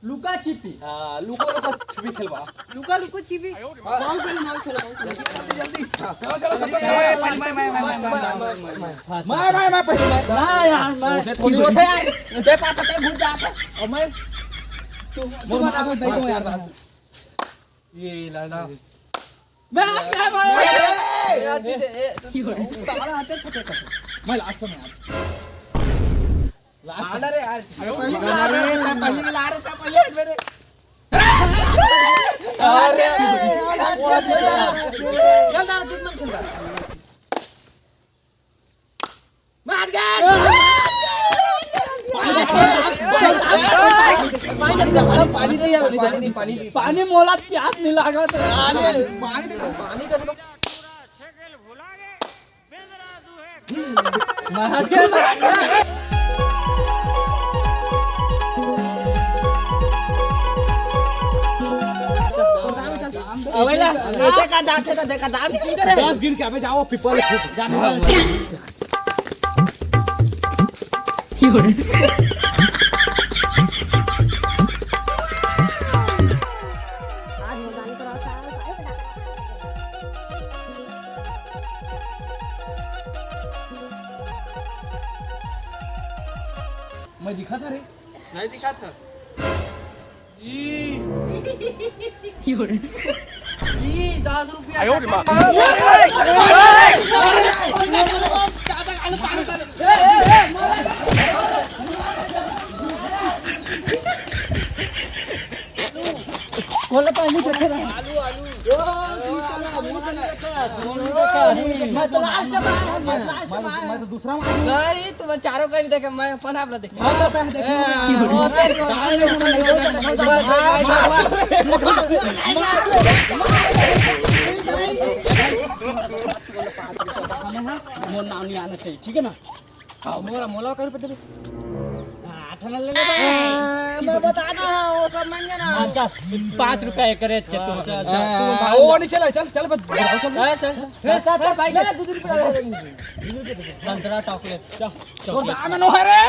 लुका छिपी लुको लुको छिपी खेलबा लुका लुको छिपी माल खेलो जल्दी चलो मैं पहले ना यार मैं थोड़ी होते यार दे पाता ते भूल जाता और मैं बोल मार दे दो यार ये लाला मैं क्या मैं साला आते छटे कर मैं लास्ट में लास्ट आला रे यार पहले में ला रहे सब पहले मेरे अरे चल दार दिन मन खेल मार गया पानी दे यार पानी पानी मोला प्यास नहीं लगा तो पानी कर लो मार के अवेला ऐसे का दांत है तो देखा दांत नहीं करे 10 गिन के अबे जाओ पीपल जाने मैं दिखा था रे नहीं दिखा था ये 10 रुपया कोला पानी देखे रहा आलू आलू मैं तो लास्ट में मैं तो दूसरा में नहीं तुम चारों का नहीं देखा मैं अपन आप देखे मोर नाम नहीं आना चाहिए ठीक है ना मोला मोला कर पता आठना ले ले मैं बताना वो सब मांगे ना अच्छा 5 रुपया एक करे तू वो नहीं चला चल चल बस चल चल भाई ले 2 रुपया संतरा चॉकलेट चल दाम नो है रे